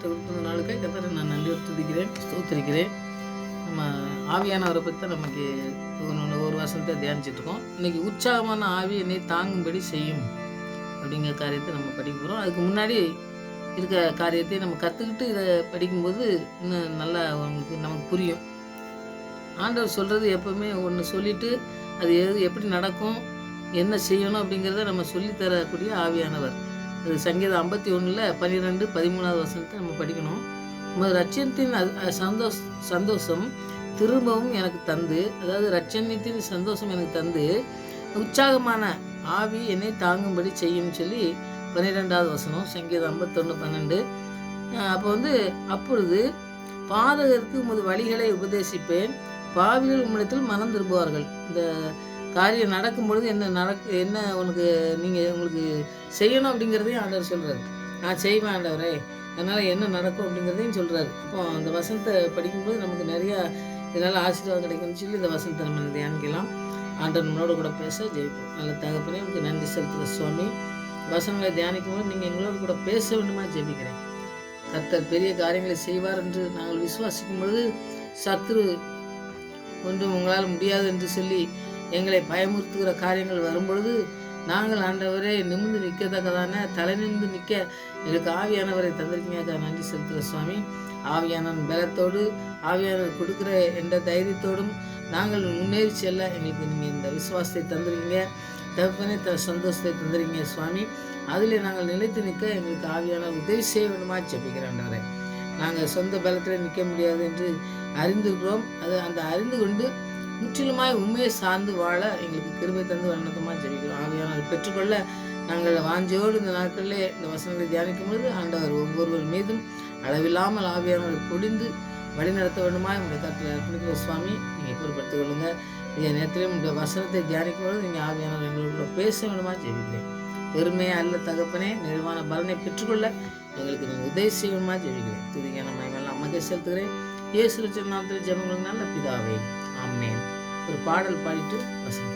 வாய்ப்பு கொடுத்த நாளுக்காக கர்த்தரை நான் நன்றி துதிக்கிறேன், ஸ்தோத்திரிக்கிறேன். நம்ம ஆவியானவரை பற்றி தான் நமக்கு ஒரு வசனத்தை தியானிச்சிட்ருக்கோம். இன்றைக்கி உற்சாகமான ஆவி என்னை தாங்கும்படி செய்யும் அப்படிங்கிற காரியத்தை நம்ம படிக்க போகிறோம். அதுக்கு முன்னாடி இருக்க காரியத்தை நம்ம கற்றுக்கிட்டு இதை படிக்கும்போது இன்னும் நல்லா நமக்கு புரியும். ஆண்டவர் சொல்கிறது எப்போவுமே ஒன்று சொல்லிவிட்டு அது எப்படி நடக்கும், என்ன செய்யணும் அப்படிங்கிறத நம்ம சொல்லித்தரக்கூடிய ஆவியானவர். அது சங்கீதம் 51 12 13 வசனத்தை நம்ம படிக்கணும். ரட்சணத்தின் சந்தோஷம் திரும்பவும் எனக்கு தந்து, அதாவது ரட்சணத்தின் சந்தோஷம் எனக்கு தந்து உற்சாகமான ஆவி என்னை தாங்கும்படி செய்யும் சொல்லி 12வது வசனம் சங்கீதம் 51 12. அப்போ அப்பொழுது பாதகருக்கு உமது வழிகளை உபதேசிப்பேன், பாவிகள் உம்மிடத்தில் மனம் திரும்புவார்கள். இந்த காரியம் நடக்கும் பொழுது என்ன உங்களுக்கு செய்யணும் அப்படிங்கிறதையும் ஆண்டவர் சொல்கிறார். நான் செய்வேன் ஆண்டவரே, அதனால் என்ன நடக்கும் அப்படிங்கிறதையும் சொல்கிறார். அப்போ அந்த வசனத்தை படிக்கும்போது நமக்கு நிறையா இதனால் ஆசீர்வாதம் கிடைக்கும்னு சொல்லி இந்த வசனத்தை நம்ம தியானிக்கலாம். ஆண்டவர் நம்மளோட கூட பேச ஜெயிப்போம். நல்ல தகப்பனே, உங்களுக்கு நன்றி செலுத்துகிற சுவாமி. வசனங்களை தியானிக்கும் போது நீங்கள் எங்களோட கூட பேச வேண்டுமா ஜெபிக்கிறேன். கர்த்தர் பெரிய காரியங்களை செய்வார் என்று நாங்கள் விசுவாசிக்கும் பொழுது சத்துரு ஒன்றும் உங்களால் முடியாது என்று சொல்லி எங்களை பயமுறுத்துகிற காரியங்கள் வரும்பொழுது நாங்கள் ஆண்டவரே நிமிர்ந்து நிற்கத்தக்கதான தலை நிமிர்ந்து நிற்க எங்களுக்கு ஆவியானவரை தந்திருக்கீங்க. நன்றி செலுத்துகிற சுவாமி. ஆவியானவன் பலத்தோடு ஆவியானவர் கொடுக்குற எந்த தைரியத்தோடும் நாங்கள் முன்னேறி செல்ல எங்களுக்கு நீங்கள் இந்த விசுவாசத்தை தந்துருக்கீங்க. தகப்பனே சந்தோஷத்தை தந்துருக்கீங்க சுவாமி. அதில் நாங்கள் நிலைத்து நிற்க எங்களுக்கு ஆவியானவர் உதவி செய்ய வேண்டுமா ஜெபிக்கிறேன்டாரே. நாங்கள் சொந்த பலத்தில் நிற்க முடியாது என்று அறிந்திருக்கிறோம். அந்த அறிந்து கொண்டு முற்றிலுமாய் உண்மையை சார்ந்து வாழ எங்களுக்கு கிருபை தந்து வண்ணத்தமாக ஜெபிக்கிறோம். ஆவியானவர் பெற்றுக்கொள்ள நாங்கள் வாஞ்சோடு இந்த நாட்களிலே இந்த வசனங்களை தியானிக்கும் பொழுது ஆண்டவர் ஒவ்வொருவர் மீதும் அளவில்லாமல் ஆவியானவரை பொழிந்து வழி நடத்த வேண்டுமா உங்களுடைய கருத்தில் அர்ப்பணிக்கிற சுவாமி. நீங்கள் பொறுப்படுத்திக் கொள்ளுங்கள். இதே நேரத்திலும் இந்த வசனத்தை தியானிக்கும் பொழுது நீங்கள் ஆவியானவர் எங்களோட பேச வேண்டுமா ஜெபிக்கிறேன். பெருமையாக அல்ல தகப்பனே, நிறைவான பலனை பெற்றுக்கொள்ள எங்களுக்கு நீங்கள் உதவி செய்யணுமா ஜெபிக்கிறேன். துதிக்கான மகிமையெல்லாம் அம்மாக்கே செலுத்துகிறேன். இயேசு ரட்சகர் நாமத்தில் ஜெபங்கள் நல்ல பிதாவே, ஆமென். ஒரு பாடல் பாடிட்டு வசனம்.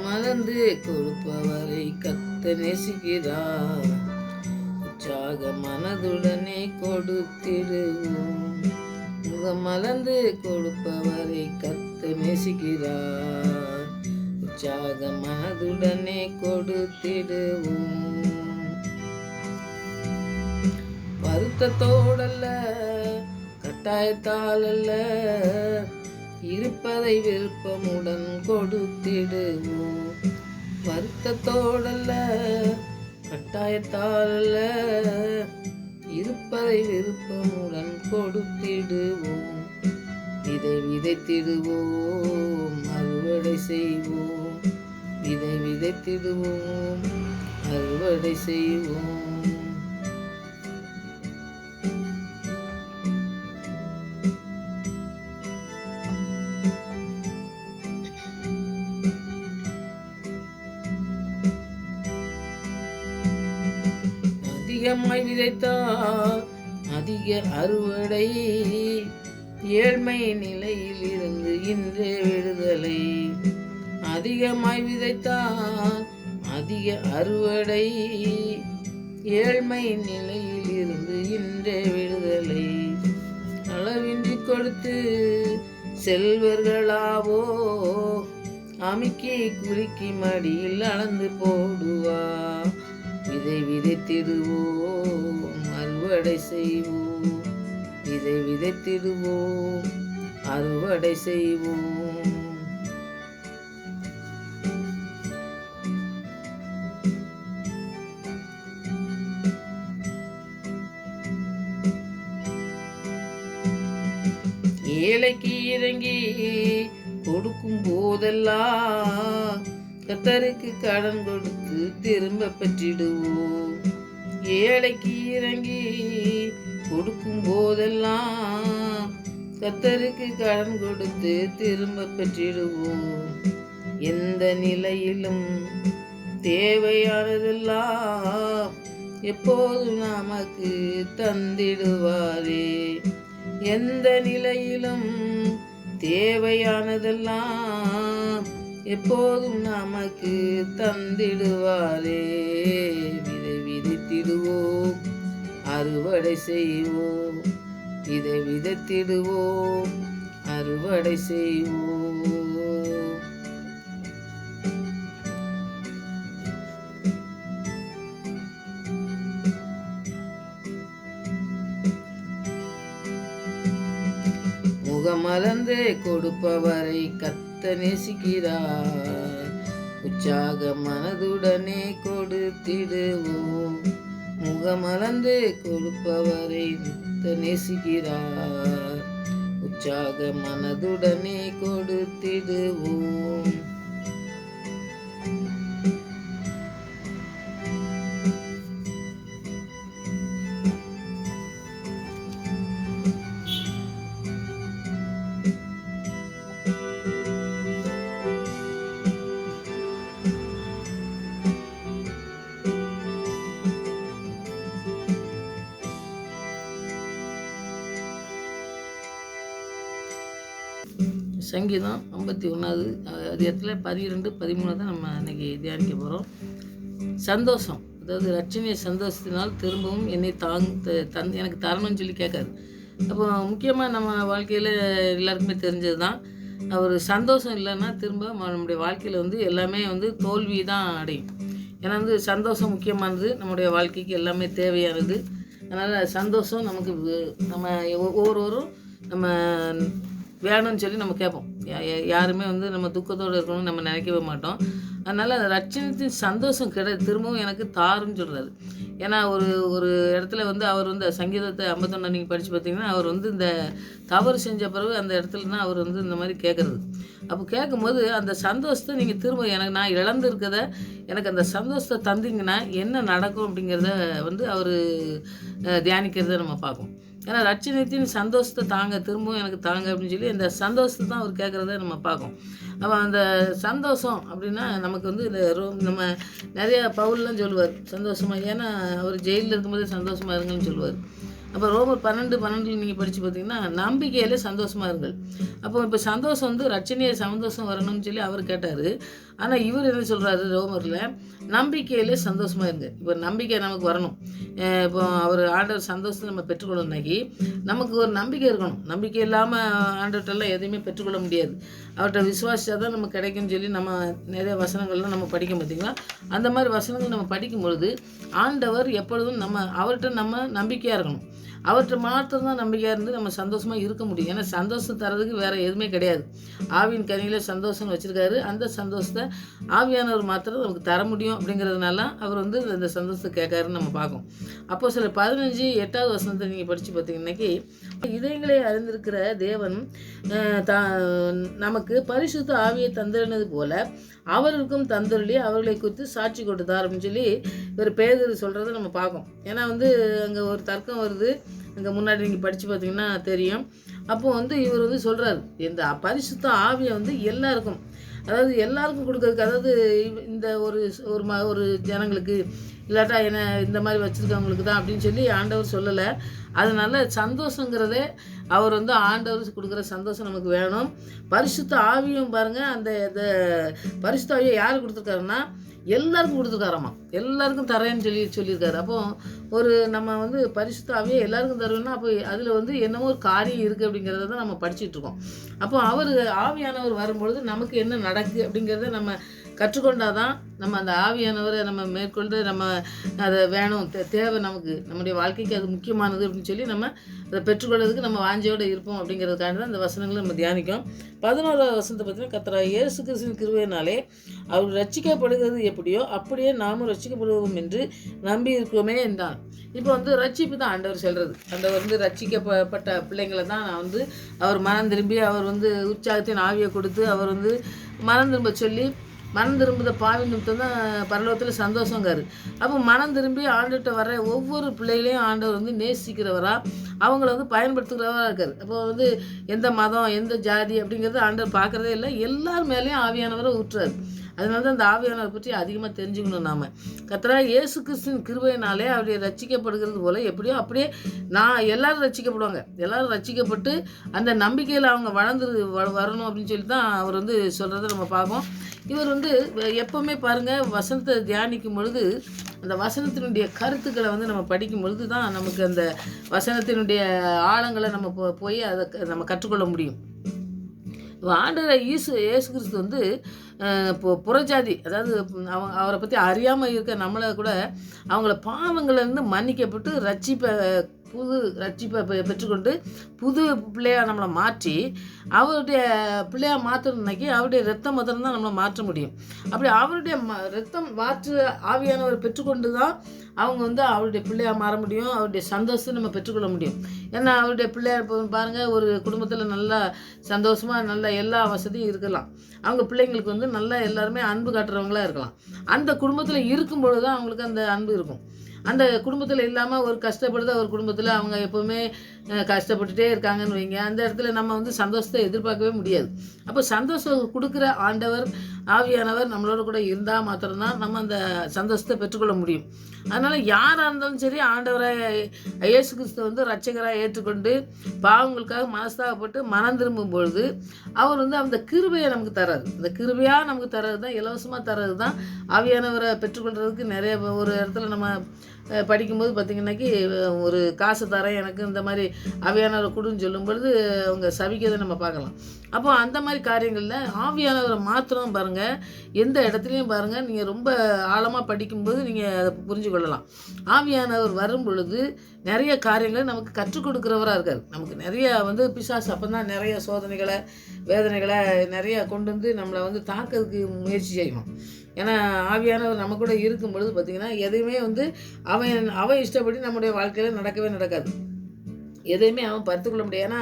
மலர்ந்து கொடுப்பவரை கர்த்தர் நேசிக்கிறார், உற்சாக மனதுடனே கொடுத்திடுவோம். மலர்ந்து கொடுப்பவரை கர்த்தர் நேசிக்கிறார், உற்சாக மனதுடனே கொடுத்திடுவோம். வருத்தத்தோடல்ல கட்டாயத்தால் அல்ல, இருப்பதை விருப்பமுடன் கொடுத்திடுவோம். வருத்தத்தோடல்ல கட்டாயத்தால் அல்ல, இருப்பதை விருப்பமுடன் கொடுத்திடுவோம். இதை விதைத்திடுவோம், அறுவடை செய்வோம். இதை விதைத்திடுவோம், அறுவடை செய்வோம். அதிகமாய் விதைத்தால் அதிக அறுவடை, ஏழ்மை நிலையில் இருந்து இன்றே விடுதலை. அதிகமாய் விதைத்தால் அதிக அறுவடை, ஏழ்மை நிலையில் இருந்து இன்றே விடுதலை. அளவின்றி கொடுத்து செல்வர்களாவோ அமுக்கி குலுக்கி மடியில் அளந்து போடுவா. இதை விதைத்திடுவோம், அறுவடை செய்வோம். இதை விதைத்திடுவோம், அறுவடை செய்வோம். ஏழைக்கு இறங்கி கொடுக்கும் போதெல்லாம் கர்த்தருக்கு கடன் கொடுத்து திரும்ப பெற்றிடுவோம். ஏழைக்கு இறங்கி கொடுக்கும் போதெல்லாம் கர்த்தருக்கு கடன் கொடுத்து திரும்ப பெற்றிடுவோம். எந்த நிலையிலும் தேவையானதெல்லாம் எப்போதும் நமக்கு தந்திடுவாரே. எந்த நிலையிலும் தேவையானதெல்லாம் எப்போதும் நமக்கு தந்திடுவாரே. விதை விதைத்திடுவோம், அறுவடை செய்வோம். இதை விதைத்திடுவோம், அறுவடை செய்வோம். முகமலர்ந்து கொடுப்பவரை கர்த்தர் நேசிக்கிறார். உற்சாக மனதுடனே கொடுத்திடுவோம். முகமலர்ந்து கொடுப்பவரை கர்த்தர் நேசிக்கிறார். உற்சாக மனதுடனே கொடுத்திடுவோம். சங்கீதம் 51 அதிகாரத்தில் 12, 13 தான் நம்ம இன்னைக்கு தியானிக்க போகிறோம். சந்தோஷம், அதாவது ரட்சணிய சந்தோஷத்தினால் திரும்பவும் என்னை எனக்கு தரணும்னு சொல்லி கேட்காது. அப்போ முக்கியமாக நம்ம வாழ்க்கையில் எல்லாருக்குமே தெரிஞ்சது தான், ஒரு சந்தோஷம் இல்லைன்னா திரும்ப நம்முடைய வாழ்க்கையில் வந்து எல்லாமே வந்து தோல்வி தான் அடையும். ஏன்னா வந்து சந்தோஷம் முக்கியமானது, நம்முடைய வாழ்க்கைக்கு எல்லாமே தேவையானது. அதனால் சந்தோஷம் நமக்கு நம்ம ஒவ்வொருவரும் நம்ம வேணும்னு சொல்லி நம்ம கேட்போம். யாருமே வந்து நம்ம துக்கத்தோடு இருக்கணும்னு நம்ம நினைக்கவே மாட்டோம். அதனால் ரட்சணத்தின் சந்தோஷம் திரும்பவும் எனக்கு தாருன்னு சொல்கிறாரு. ஏன்னா ஒரு இடத்துல வந்து அவர் வந்து சங்கீதத்தை 51 நீங்கள் படித்து பார்த்தீங்கன்னா, அவர் வந்து இந்த தவறு செஞ்ச பிறகு அந்த இடத்துல தான் அவர் வந்து இந்த மாதிரி கேட்குறது. அப்போ கேட்கும்போது அந்த சந்தோஷத்தை நீங்கள் திரும்ப நான் இழந்திருக்கதை எனக்கு அந்த சந்தோஷத்தை தந்தீங்கன்னா என்ன நடக்கும் அப்படிங்கிறத வந்து அவர் தியானிக்கிறத நம்ம பார்ப்போம். ஏன்னா ரட்சணத்தின் சந்தோஷத்தை திரும்பவும் எனக்கு தாங்க அப்படின்னு சொல்லி அந்த சந்தோஷத்தை தான் அவர் கேட்குறத நம்ம பார்ப்போம். அப்போ அந்த சந்தோஷம் அப்படின்னா நமக்கு வந்து நம்ம நிறையா பவுல்லாம் சொல்லுவார் சந்தோஷமாக. ஏன்னா அவர் ஜெயிலில் இருக்கும்போதே சந்தோஷமாக இருங்கன்னு சொல்லுவார். அப்போ ரோமர் 12 நீங்கள் படித்து பார்த்தீங்கன்னா, நம்பிக்கையிலே சந்தோஷமாக இருங்கள். அப்போ இப்போ சந்தோஷம் வந்து ரட்சணிய சந்தோஷம் வரணும்னு சொல்லி அவர் கேட்டார். ஆனால் இவர் என்ன சொல்கிறாரு ரோமரில், நம்பிக்கையிலே சந்தோஷமாக இருங்க. இப்போ நம்பிக்கை நமக்கு வரணும். இப்போ அவர் ஆண்டவர் சந்தோஷத்தை நம்ம பெற்றுக்கொள்ளணும்னாக்கி நமக்கு ஒரு நம்பிக்கை இருக்கணும். நம்பிக்கை இல்லாமல் ஆண்டவர்கிட்டலாம் எதையுமே பெற்றுக்கொள்ள முடியாது. அவர்கிட்ட விசுவாசித்தா தான் நமக்கு கிடைக்கும்னு சொல்லி நம்ம நிறைய வசனங்கள்லாம் நம்ம படிக்க பார்த்திங்களா. அந்த மாதிரி வசனங்கள் நம்ம படிக்கும்பொழுது ஆண்டவர் எப்பொழுதும் அவர்கிட்ட நம்ம நம்பிக்கையாக இருக்கணும். அவர்கிட்ட மாத்திரம்தான் நம்பிக்கையாக இருந்து நம்ம சந்தோஷமாக இருக்க முடியும். ஏன்னா சந்தோஷம் தரதுக்கு வேறு எதுவுமே கிடையாது. ஆவியின் கனியில் சந்தோஷம் வச்சுருக்காரு. அந்த சந்தோஷத்தை ஆவியானவர் மாத்திரம் நமக்கு தர முடியும். அப்படிங்கிறதுனால அவர் வந்து அந்த சந்தோஷத்தை கேட்காருன்னு நம்ம பார்க்கோம். அப்போ சில 15 வசனத்தை நீங்கள் படித்து பார்த்தீங்கன்னாக்கி, இதயங்களை அறிந்திருக்கிற தேவன் நமக்கு பரிசுத்த ஆவியை தந்திருந்தது போல அவருக்கும் தந்தருளி அவர்களை குறித்து சாட்சி கொடுத்தார் அப்படின்னு சொல்லி ஒரு பேதுரு சொல்கிறத நம்ம பார்க்கோம். ஏன்னா வந்து அங்கே ஒரு தர்க்கம் வருது. அங்கே முன்னாடி நீங்கள் படித்து பார்த்தீங்கன்னா தெரியும். அப்போ வந்து இவர் வந்து சொல்கிறார், இந்த பரிசுத்த ஆவியை வந்து எல்லாருக்கும், அதாவது எல்லாருக்கும் கொடுக்கறதுக்கு, அதாவது இந்த ஒரு ஜனங்களுக்கு இல்லாட்டா என்ன இந்த மாதிரி வச்சுருக்கவங்களுக்கு தான் அப்படின்னு சொல்லி ஆண்டவர் சொல்லலை. அதனால் சந்தோஷங்கிறதே அவர் வந்து ஆண்டவர் கொடுக்குற சந்தோஷம் நமக்கு வேணும். பரிசுத்த ஆவியும் பாருங்கள், அந்த பரிசுத்த ஆவியை யார் கொடுத்துருக்காருன்னா எல்லாருக்கும் கொடுத்துருக்காராம்மா. எல்லாருக்கும் தரேன்னு சொல்லியிருக்காரு. அப்போது நம்ம வந்து பரிசுத்த ஆவியை எல்லாருக்கும் தருவோம்னா அப்போ அதில் வந்து என்னமோ ஒரு காரியம் இருக்குது அப்படிங்கிறத தான் நம்ம படிச்சுட்ருக்கோம். அப்போ அவர் ஆவியானவர் வரும்பொழுது நமக்கு என்ன நடக்குது அப்படிங்கிறத நம்ம கற்றுக்கொண்டாதான் நம்ம அந்த ஆவியானவரை நம்ம மேற்கொண்டு நம்ம அதை வேணும், தேவை நமக்கு, நம்முடைய வாழ்க்கைக்கு அது முக்கியமானது அப்படின்னு சொல்லி நம்ம அதை பெற்றுக்கொள்றதுக்கு நம்ம வாஞ்சையோடு இருப்போம். அப்படிங்கிறதுக்காண்டி தான் இந்த வசனங்களை நம்ம தியானிக்கும். 11வது வசனத்தை பார்த்தீங்கன்னா, கர்த்தராகிய இயேசு கிறிஸ்துவின் கிருபையினாலே அவர் ரட்சிக்கப்படுகிறது எப்படியோ அப்படியே நாமும் ரட்சிக்கப்படுவோம் என்று நம்பி இருக்கோமே என்றான். இப்போ வந்து ரட்சிப்பு தான் ஆண்டவர் சொல்கிறது. ஆண்டவர் வந்து ரட்சிக்கப்பட்ட பிள்ளைங்களை தான் நான் வந்து அவர் மனம் திரும்பி அவர் வந்து உற்சாகத்தின் ஆவியை கொடுத்து அவர் வந்து மனம் திரும்ப சொல்லி மனம் திரும்புத பாவி நிமித்தம் தான் பரலோகத்தில் சந்தோஷங்காரு. அப்போ மனம் திரும்பி ஆண்டுகிட்ட வர ஒவ்வொரு பிள்ளைகளையும் ஆண்டவர் வந்து நேசிக்கிறவரா, அவங்கள வந்து பயன்படுத்துகிறவராக இருக்கார். அப்போ வந்து எந்த மதம் எந்த ஜாதி அப்படிங்கிறது ஆண்டவர் பார்க்குறதே இல்லை, எல்லார் மேலேயும் ஆவியானவரை ஊற்றுறாரு. அதனால தான் இந்த ஆவியானவரை பற்றி அதிகமாக தெரிஞ்சுக்கணும். நாம் கர்த்தராகிய இயேசு கிறிஸ்துவின் கிருபையினாலே அவருடைய ரட்சிக்கப்படுகிறது போல் எப்படியோ அப்படியே எல்லாரும் ரட்சிக்கப்படுவாங்க. எல்லாரும் ரட்சிக்கப்பட்டு அந்த நம்பிக்கையில் அவங்க வரணும் அப்படின்னு சொல்லி தான் அவர் வந்து சொல்கிறத நம்ம பார்ப்போம். இவர் வந்து எப்போவுமே பாருங்கள், வசனத்தை தியானிக்கும் பொழுது அந்த வசனத்தினுடைய கருத்துக்களை வந்து நம்ம படிக்கும் பொழுது தான் நமக்கு அந்த வசனத்தினுடைய ஆழங்களை நம்ம போய் அதை நம்ம கற்றுக்கொள்ள முடியும். ஆண்டவர் இயேசு கிறிஸ்து வந்து இப்போ புறஜாதி, அதாவது அவரை பற்றி அறியாமல் இருக்க நம்மளை கூட அவங்கள பாவங்களிலிருந்து மன்னிக்கப்பட்டு புது ரட்சிப்பை பெற்றுக்கொண்டு புது பிள்ளையாக நம்மளை மாற்றி அவருடைய பிள்ளையாக மாற்றணுன்னாக்கி அவருடைய ரத்தம் மாத்திரம் தான் நம்மளை மாற்ற முடியும். அப்படி அவருடைய ரத்தம் மாற்று ஆவியானவர் பெற்றுக்கொண்டு தான் அவங்க வந்து அவருடைய பிள்ளையாக மாற முடியும். அவருடைய சந்தோஷத்தை நம்ம பெற்றுக்கொள்ள முடியும். ஏன்னா அவருடைய பிள்ளையாக இப்போ பாருங்கள், ஒரு குடும்பத்தில் நல்லா சந்தோஷமாக நல்ல எல்லா வசதியும் இருக்கலாம். அவங்க பிள்ளைங்களுக்கு வந்து நல்லா எல்லாருமே அன்பு காட்டுறவங்களாக இருக்கலாம். அந்த குடும்பத்தில் இருக்கும்பொழுது தான் அவங்களுக்கு அந்த அன்பு இருக்கும். அந்த குடும்பத்தில் இல்லாமல் ஒரு கஷ்டப்படுத ஒரு குடும்பத்தில் அவங்க எப்போவுமே கஷ்டப்பட்டுட்டே இருக்காங்கன்னு வைங்க, அந்த இடத்துல நம்ம வந்து சந்தோஷத்தை எதிர்பார்க்கவே முடியாது. அப்போ சந்தோஷம் கொடுக்குற ஆண்டவர் ஆவியானவர் நம்மளோட கூட இருந்தால் மாத்திரம்தான் நம்ம அந்த சந்தோஷத்தை பெற்றுக்கொள்ள முடியும். அதனால் யாராக இருந்தாலும் சரி, ஆண்டவராக இயேசு கிறிஸ்துவை வந்து ரட்சகராக ஏற்றுக்கொண்டு பாவங்களுக்காக மனஸ்தாபப்பட்டு மனம் திரும்பும் பொழுது அவர் வந்து அந்த கிருபையை நமக்கு தர்றாரு. அந்த கிருபையாக நமக்கு தர்றது தான், இலவசமாக தர்றது தான் ஆவியானவரை பெற்றுக்கொள்கிறதுக்கு நிறைய ஒரு இடத்துல நம்ம படிக்கும்போது பார்த்திங்கன்னாக்கி ஒரு காசு தரேன் எனக்கு இந்த மாதிரி ஆவியானவரை கொடுன்னு சொல்லும் பொழுது அவங்க சபிக்கிறதை நம்ம பார்க்கலாம். அப்போ அந்த மாதிரி காரியங்களில் ஆவியானவரை மாத்திரம் பாருங்கள், எந்த இடத்துலையும் பாருங்கள், நீங்கள் ரொம்ப ஆழமாக படிக்கும்போது நீங்கள் அதை புரிஞ்சு கொள்ளலாம். ஆவியானவர் வரும் பொழுது நிறைய காரியங்களை நமக்கு கற்றுக் கொடுக்குறவராக இருக்கார். நமக்கு நிறைய வந்து பிசாசு அப்போ தான் நிறைய சோதனைகளை வேதனைகளை நிறையா கொண்டு வந்து நம்மளை வந்து தாக்கிறதுக்கு முயற்சி செய்யணும். ஏன்னா ஆவியானவர் நம்ம கூட இருக்கும் பொழுது பார்த்திங்கன்னா எதையுமே வந்து அவன் இஷ்டப்படி நம்முடைய வாழ்க்கையில் நடக்கவே நடக்காது. எதையுமே அவன் பருத்துக்கொள்ள முடியாது. ஏன்னா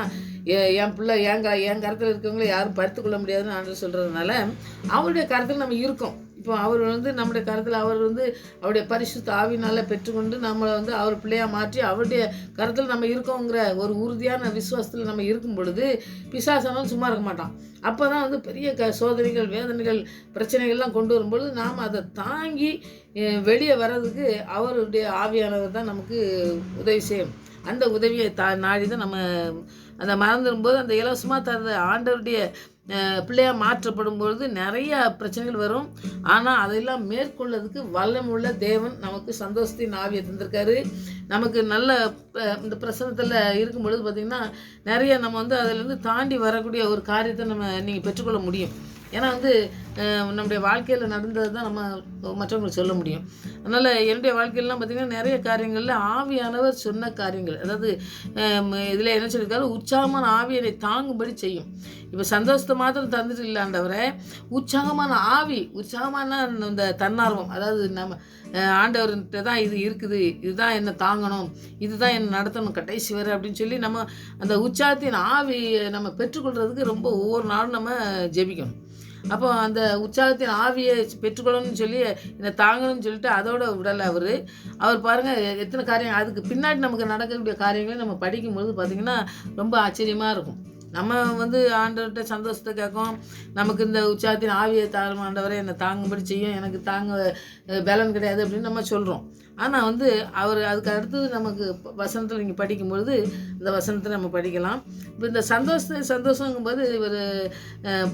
என் பிள்ளை என் கருத்தில் இருக்கவங்கள யாரும் பருத்துக்கொள்ள முடியாதுன்னு ஆண்டு சொல்கிறதுனால அவருடைய கருத்தில் நம்ம இருக்கோம். இப்போ அவர் வந்து நம்முடைய கருத்தில் அவர் வந்து அவருடைய பரிசுத்த ஆவினால் பெற்றுக்கொண்டு நம்மளை வந்து அவர் பிள்ளையாக மாற்றி அவருடைய கருத்தில் நம்ம இருக்கோங்கிற ஒரு உறுதியான விசுவாசத்தில் நம்ம இருக்கும் பொழுது பிசாசானாலும் சும்மா இருக்க மாட்டான். அப்போ தான் வந்து பெரிய சோதனைகள் வேதனைகள் பிரச்சனைகள்லாம் கொண்டு வரும்பொழுது நாம் அதை தாங்கி வெளியே வர்றதுக்கு அவருடைய ஆவியானவர் தான் நமக்கு உதவி செய்யும். அந்த உதவியை நாடி தான் நம்ம அந்த மறந்துடும்போது அந்த இலவசமாக தர ஆண்டவருடைய பிள்ளையாக மாற்றப்படும் பொழுது நிறைய பிரச்சனைகள் வரும். ஆனால் அதையெல்லாம் மேற்கொள்ளதுக்கு வல்லமுள்ள தேவன் நமக்கு சந்தோஷத்தின் ஆவியை தந்திருக்காரு. நமக்கு நல்ல இந்த பிரசனத்தில் இருக்கும் பொழுது பார்த்திங்கன்னா நிறைய நம்ம வந்து அதிலேருந்து தாண்டி வரக்கூடிய ஒரு காரியத்தை நீங்கள் பெற்றுக்கொள்ள முடியும். ஏன்னா வந்து நம்முடைய வாழ்க்கையில் நடந்தது தான் நம்ம மற்றவங்களுக்கு சொல்ல முடியும். அதனால் என்னுடைய வாழ்க்கையிலாம் பார்த்திங்கன்னா நிறைய காரியங்களில் ஆவியானவர் சொன்ன காரியங்கள், அதாவது இதில் என்ன சொல்லியிருக்காரு, உற்சாகமான ஆவியனை தாங்கும்படி செய்யும். இப்போ சந்தோஷத்தை மாத்திரம் தந்துட்டு இல்லாண்டவரை உற்சாகமான ஆவி, உற்சாகமான இந்த தன்னார்வம், அதாவது நம்ம ஆண்டவர்கிட்ட தான் இது இருக்குது, இதுதான் என்னை தாங்கணும், இதுதான் என்னை நடத்தணும் கடைசி வரை அப்படின்னு சொல்லி நம்ம அந்த உற்சாகத்தின் ஆவி நம்ம பெற்றுக்கொள்கிறதுக்கு ரொம்ப ஒவ்வொரு நாளும் நம்ம ஜெபிக்கணும். அப்போ அந்த உற்சாகத்தின் ஆவியை பெற்றுக்கொள்ளணும்னு சொல்லி என்னை தாங்கணும்னு சொல்லிட்டு அதோட விடலை அவர் பாருங்கள் எத்தனை காரியம் அதுக்கு பின்னாடி நமக்கு நடக்கக்கூடிய காரியங்களை நம்ம படிக்கும்பொழுது பார்த்திங்கன்னா ரொம்ப ஆச்சரியமாக இருக்கும். நம்ம வந்து ஆண்டவர்கிட்ட சந்தோஷத்தை கேட்கும், நமக்கு இந்த உற்சாகத்தின் ஆவியை தாழ்மை ஆண்டவரை என்னை தாங்கும்படி செய்யும், எனக்கு தாங்க பலன் கிடையாது அப்படின்னு நம்ம சொல்கிறோம். ஆனால் வந்து அவர் அதுக்கு அடுத்தது நமக்கு வசனத்தில் நீங்கள் படிக்கும்பொழுது இந்த வசனத்தை நம்ம படிக்கலாம். இப்போ இந்த சந்தோஷங்கும்போது இவர்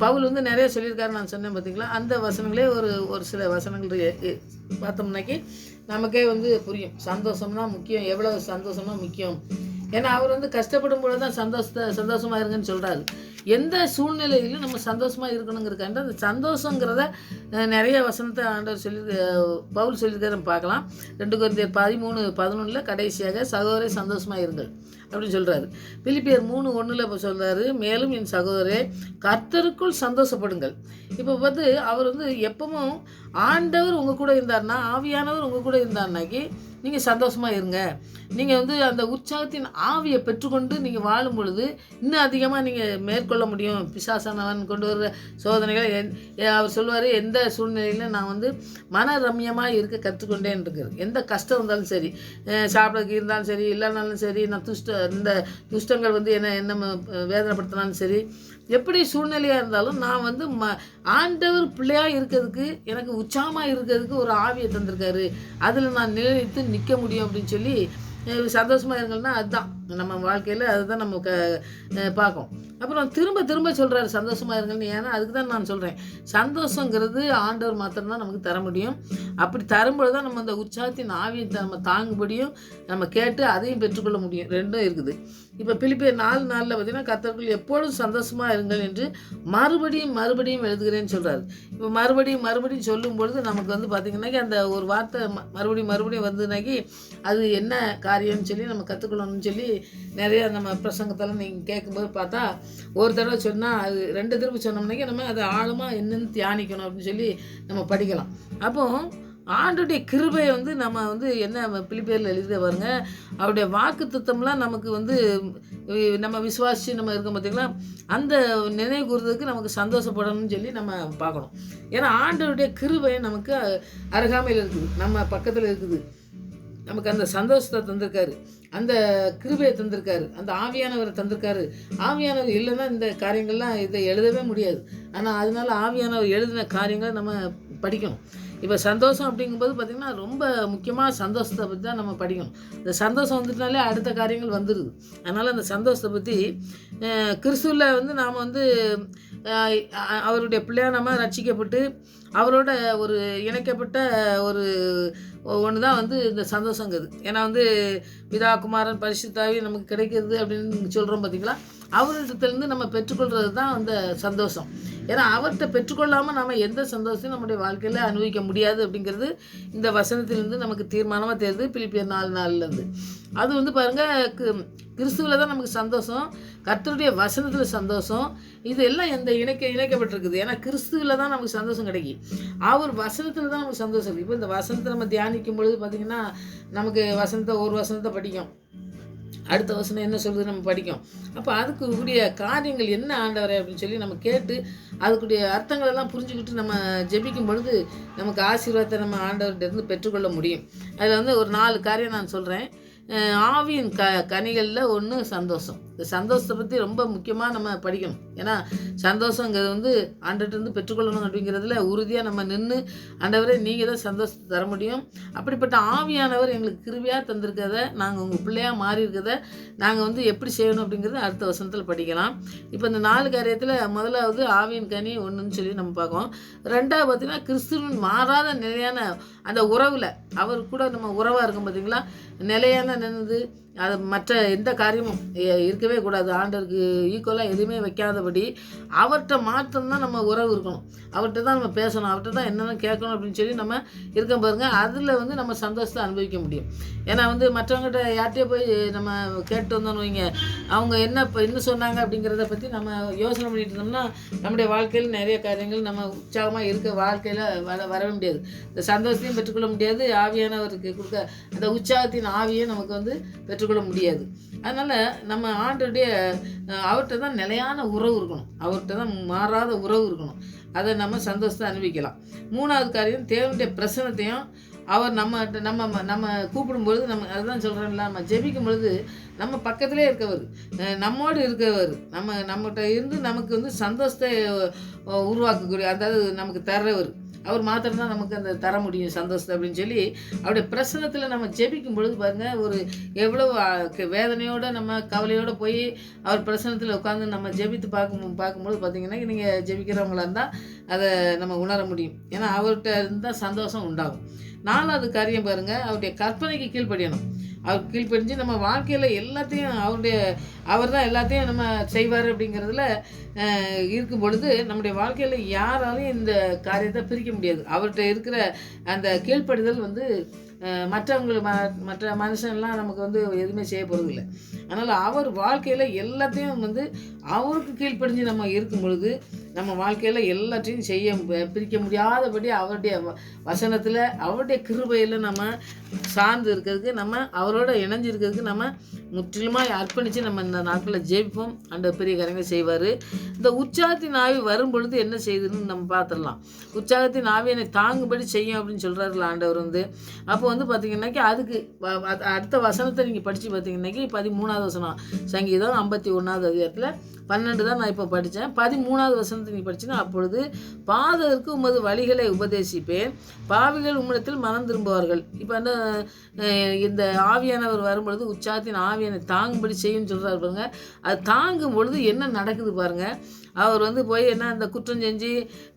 பவுல் வந்து நிறைய சொல்லியிருக்காரு, நான் சொன்னேன் பார்த்திங்களா. அந்த வசனங்களே ஒரு சில வசனங்கள் பார்த்தோம்னாக்கி நமக்கே வந்து புரியும் சந்தோஷம்னா முக்கியம், எவ்வளோ சந்தோஷமா முக்கியம். ஏன்னா அவர் வந்து கஷ்டப்படும் பொழுது தான் சந்தோஷமாக இருங்கன்னு சொல்கிறாரு. எந்த சூழ்நிலையிலும் நம்ம சந்தோஷமாக இருக்கணுங்கிறக்காண்ட அந்த சந்தோஷங்கிறத நிறைய வசனத்தை ஆண்டவர் பவுல் சொல்லியிருக்காரு நம்ம பார்க்கலாம். 2 கொரிந்தியர் 13:11 கடைசியாக சகோதரரை சந்தோஷமாக இருங்கள் அப்படின்னு சொல்கிறாரு. பிலிப்பியர் 3:1 இப்போ சொல்கிறாரு, மேலும் என் சகோதரே கர்த்தருக்குள் சந்தோஷப்படுங்கள். இப்போ அவர் வந்து எப்பவும் ஆண்டவர் உங்கள் கூட இருந்தார்னா, ஆவியானவர் உங்கள் கூட இருந்தார்னாக்கி நீங்கள் சந்தோஷமாக இருங்க. நீங்கள் வந்து அந்த உற்சாகத்தின் ஆவியை பெற்றுக்கொண்டு நீங்கள் வாழும் பொழுது இன்னும் அதிகமாக நீங்கள் மேற்கொள்ள முடியும். பிசாசானவன் கொண்டு வர்ற சோதனைகளை அவர் சொல்லுவார், எந்த சூழ்நிலையிலும் நான் வந்து மன ரம்யமாக இருக்க கற்றுக்கொண்டேன் இருக்கிறது. எந்த கஷ்டம் இருந்தாலும் சரி, சாப்பிட்றதுக்கு இருந்தாலும் சரி, இல்லைனாலும் சரி, நான் இந்த துஷ்டங்கள் வந்து என்ன வேதனைப்படுத்தினாலும் சரி, எப்படி சூழ்நிலையாக இருந்தாலும் நான் வந்து ஆண்டவர் பிள்ளையாக இருக்கிறதுக்கு, எனக்கு உற்சாகமாக இருக்கிறதுக்கு ஒரு ஆவியை தந்திருக்காரு. அதில் நான் நிலைத்து நிற்க முடியும் அப்படின்னு சொல்லி சந்தோஷமாக இருங்கன்னா அதுதான் நம்ம வாழ்க்கையில் அதுதான் நம்ம பார்க்கும். அப்புறம் திரும்ப திரும்ப சொல்கிறாரு சந்தோஷமாக இருங்கன்னு. ஏன்னா அதுக்கு தான் நான் சொல்கிறேன், சந்தோஷங்கிறது ஆண்டவர் மாத்திரம்தான் நமக்கு தர முடியும். அப்படி தரும்பொழுது தான் நம்ம அந்த உற்சாகத்தின் ஆவியை நம்ம தாங்கும்படியும் நம்ம கேட்டு அதையும் பெற்றுக்கொள்ள முடியும். ரெண்டும் இருக்குது. இப்போ பிலிப்பியர் 4:4 பார்த்தீங்கன்னா, கர்த்தருக்குள் எப்பொழுதும் சந்தோஷமாக இருங்கள் என்று மறுபடியும் எழுதுகிறேன்னு சொல்கிறாரு. இப்போ மறுபடியும் சொல்லும் பொழுது நமக்கு வந்து பார்த்திங்கன்னாக்கி அந்த ஒரு வார்த்தை மறுபடியும் வந்ததுனாக்கி அது என்ன காரியம்னு சொல்லி நம்ம கற்றுக்கொள்ளணும்னு சொல்லி நிறையா நம்ம பிரசங்கத்தெல்லாம் நீங்கள் கேட்கும்போது பார்த்தா, ஒரு தடவை சொன்னால் அது 2 தடவை சொன்னோம்னாக்கி நம்ம அதை ஆழமாக என்னென்னு தியானிக்கணும் அப்படின்னு சொல்லி நம்ம படிக்கலாம். அப்போது ஆண்டோடைய கிருபையை வந்து நம்ம வந்து என்ன பிலிப்பியரில் எழுத பாருங்க, அவருடைய வாக்கு தத்தம்லாம் நமக்கு வந்து நம்ம விசுவாசித்து நம்ம இருக்கோம் பார்த்திங்களா, அந்த நினைவு கூறுறதுக்கு நமக்கு சந்தோஷப்படணும்னு சொல்லி நம்ம பார்க்கணும். ஏன்னா ஆண்டோடைய கிருபை நமக்கு அருகாமையில் இருக்குது, நம்ம பக்கத்தில் இருக்குது. நமக்கு அந்த சந்தோஷத்தை தந்திருக்காரு, அந்த கிருபையை தந்திருக்காரு, அந்த ஆவியானவரை தந்திருக்காரு. ஆவியானவர் இல்லைன்னா இந்த காரியங்கள்லாம் இதை எழுதவே முடியாது. ஆனால் அதனால ஆவியானவர் எழுதின காரியங்களை நம்ம படிக்கணும். இப்போ சந்தோஷம் அப்படிங்கும்போது பார்த்திங்கன்னா ரொம்ப முக்கியமாக சந்தோஷத்தை பற்றி தான் நம்ம படிக்கணும். இந்த சந்தோஷம் வந்துட்டாலே அடுத்த காரியங்கள் வந்துடுது. அதனால் அந்த சந்தோஷத்தை பற்றி கிறிஸ்துவில் வந்து நாம் வந்து அவருடைய பிள்ளையாக நம்ம ரட்சிக்கப்பட்டு அவரோட ஒரு இணைக்கப்பட்ட ஒரு ஒன்று தான் வந்து இந்த சந்தோஷங்கிறது. ஏன்னா வந்து பிதா குமாரன் பரிசுத்த ஆவி நமக்கு கிடைக்கிறது அப்படின்னு சொல்கிறோம் பார்த்திங்களா, அவரிடத்துலேருந்து நம்ம பெற்றுக்கொள்கிறது தான் அந்த சந்தோஷம். ஏன்னா அவர்கிட்ட பெற்றுக்கொள்ளாமல் நம்ம எந்த சந்தோஷத்தையும் நம்முடைய வாழ்க்கையில் அனுபவிக்க முடியாது அப்படிங்கிறது இந்த வசனத்திலிருந்து நமக்கு தீர்மானமாக தெரியுது. பிலிப்பியர் 4:4 அது வந்து பாருங்கள், கிறிஸ்துவில் தான் நமக்கு சந்தோஷம், கர்த்தருடைய வசனத்தில் சந்தோஷம், இது எல்லாம் எந்த இணைக்கப்பட்டிருக்குது. ஏன்னா கிறிஸ்துவில் தான் நமக்கு சந்தோஷம் கிடைக்கும், அவர் வசனத்தில் தான் நமக்கு சந்தோஷம் இருக்குது. இப்போ இந்த வசனத்தை நம்ம தியானிக்கும் பொழுது பார்த்திங்கன்னா நமக்கு ஒரு வசனத்தை படிக்கும், அடுத்த வசனம் என்ன சொல்கிறது நம்ம படிக்கும். அப்போ அதுக்கு கூடிய காரியங்கள் என்ன ஆண்டவரே அப்படின்னு சொல்லி நம்ம கேட்டு அதுக்குடைய அர்த்தங்களெல்லாம் புரிஞ்சுக்கிட்டு நம்ம ஜெபிக்கும் பொழுது நமக்கு ஆசீர்வாதத்தை நம்ம ஆண்டவர்கிட்டருந்து பெற்றுக்கொள்ள முடியும். அதில் வந்து ஒரு 4 காரியம் நான் சொல்கிறேன். ஆவியின் கனிகளில் ஒன்று சந்தோஷம். இந்த சந்தோஷத்தை பற்றி ரொம்ப முக்கியமாக நம்ம படிக்கணும். ஏன்னா சந்தோஷங்கிறது வந்து ஆண்டவர்கிட்டருந்து பெற்றுக்கொள்ளணும் அப்படிங்கிறதுல உறுதியாக நம்ம நின்று, ஆண்டவரே நீங்கள் தான் சந்தோஷத்தை தர முடியும், அப்படிப்பட்ட ஆவியானவர் எங்களுக்கு கிருபையாக தந்திருக்கிறத, நாங்கள் உங்கள் பிள்ளையாக மாறி இருக்கிறத நாங்கள் வந்து எப்படி செய்யணும் அப்படிங்கிறத அடுத்த வசனத்தில் படிக்கலாம். இப்போ இந்த 4 காரியத்தில் முதலாவது ஆவியின் கனி ஒன்றுன்னு சொல்லி நம்ம பார்க்கோம். 2வது பார்த்திங்கன்னா கிறிஸ்துவின் மாறாத நிலையான அந்த உறவில் அவர் கூட நம்ம உறவாக இருக்கும் பார்த்திங்களா, நிலையான நினைது அது மற்ற எந்த காரியமும் இருக்கவே கூடாது. ஆண்டருக்கு ஈக்குவலாக எதுவுமே வைக்காதபடி அவர்கிட்ட மாத்திரம்தான் நம்ம உறவு இருக்கணும், அவர்கிட்ட தான் நம்ம பேசணும், அவர்கிட்ட தான் என்னென்ன கேட்கணும் அப்படின்னு சொல்லி நம்ம இருக்க பாருங்கள். அதில் வந்து நம்ம சந்தோஷத்தை அனுபவிக்க முடியும். ஏன்னா வந்து மற்றவங்ககிட்ட யார்கிட்டயே போய் நம்ம கேட்டு வந்தோன்னு வைங்க, அவங்க என்ன சொன்னாங்க அப்படிங்கிறத பற்றி நம்ம யோசனை பண்ணிட்டு இருந்தோம்னா நம்முடைய வாழ்க்கையில் நிறைய காரியங்கள் நம்ம உற்சாகமாக இருக்க வாழ்க்கையில் வரவே முடியாது. இந்த சந்தோஷத்தையும் பெற்றுக்கொள்ள முடியாது, ஆவியானவருக்கு கொடுக்க அந்த உற்சாகத்தின் ஆவியை நமக்கு வந்து பெற்றுக்கொள்ள முடியாது. அதனால் நம்ம அவர்கிட்ட தான் நிலையான உறவு இருக்கணும், அவர்கிட்ட தான் மாறாத உறவு இருக்கணும். அதை நம்ம சந்தோஷத்தை அனுபவிக்கலாம். 3வது காரியம், தேவனுடைய பிரசன்னத்தையும் அவர் நம்ம கூப்பிடும்பொழுது நம்ம அதுதான் சொல்கிறோம்ல, நம்ம ஜெபிக்கும் பொழுது நம்ம பக்கத்திலே இருக்கவர், நம்மோடு இருக்கவர், நம்மகிட்ட இருந்து நமக்கு வந்து சந்தோஷத்தை உருவாக்கக்கூடிய, அதாவது நமக்கு தர்றவர் அவர் மாத்திரம்தான் நமக்கு அந்த தர முடியும் சந்தோஷத்தை அப்படின்னு சொல்லி அவருடைய பிரசன்னத்தில் நம்ம ஜெபிக்கும் பொழுது பாருங்கள், ஒரு எவ்வளோ வேதனையோடு நம்ம கவலையோடு போய் அவர் பிரசன்னத்தில் உட்காந்து நம்ம ஜெபித்து பார்க்கும்பொழுது பார்த்திங்கன்னா நீங்கள் ஜெபிக்கிறவங்களா இருந்தால் அதை நம்ம உணர முடியும். ஏன்னா அவர்கிட்ட இருந்தால் சந்தோஷம் உண்டாகும். 4வது காரியம் பாருங்கள், அவருடைய கற்பனைக்கு கீழ்ப்படியணும். அவர் கீழ்ப்படிஞ்சு நம்ம வாழ்க்கையில் எல்லாத்தையும் அவர் தான் எல்லாத்தையும் நம்ம செய்வார் அப்படிங்கிறதுல இருக்கும் பொழுது நம்முடைய வாழ்க்கையில் யாராலையும் இந்த காரியத்தை பிரிக்க முடியாது. அவர்கிட்ட இருக்கிற அந்த கீழ்ப்படிதல் வந்து மற்ற மனுஷன்லாம் நமக்கு வந்து எதுவுமே செய்ய போகிறது இல்லை. அதனால் அவர் வாழ்க்கையில் எல்லாத்தையும் வந்து அவருக்கு கீழ்ப்படிஞ்சு நம்ம இருக்கும் பொழுது நம்ம வாழ்க்கையில் எல்லாத்தையும் பிரிக்க முடியாதபடி அவருடைய வசனத்தில் அவருடைய கிருபையில் நம்ம சார்ந்து இருக்கிறதுக்கு, நம்ம அவரோட இணைஞ்சு இருக்கிறதுக்கு நம்ம முற்றிலுமாக அர்ப்பணித்து நம்ம இந்த நாட்களில் ஜெயிப்போம். அந்த பெரிய காரியங்களை செய்வார். இந்த உற்சாகத்தின் ஆவி வரும் பொழுது என்ன செய்யுதுன்னு நம்ம பார்த்துடலாம். உற்சாகத்தின் ஆவி என்னை தாங்கும்படி செய்யும் அப்படின்னு சொல்கிறாருல ஆண்டவர் வந்து. அப்போ வந்து பார்த்திங்கன்னாக்கி அதுக்கு அடுத்த வசனத்தை நீங்கள் படித்து பார்த்தீங்கன்னாக்கி 13வது வசனம், சங்கீதம் 51வது அதிகாரத்தில் 12 தான் நான் இப்போ படித்தேன். 13வது வசனத்தை நீங்கள் படிச்சுன்னா, அப்பொழுது பாதகருக்கு உமது வழிகளை உபதேசிப்பேன், பாவிகள் உம்மிடத்தில் மனம் திரும்புவார்கள். இப்போ என்ன இந்த ஆவியானவர் வரும்பொழுது உற்சாகத்தின் ஆவியானை தாங்கும்படி செய்யும்னு சொல்கிறாரு பாருங்க. அது தாங்கும் பொழுது என்ன நடக்குது பாருங்கள். அவர் வந்து போய் என்ன இந்த குற்றம் செஞ்சு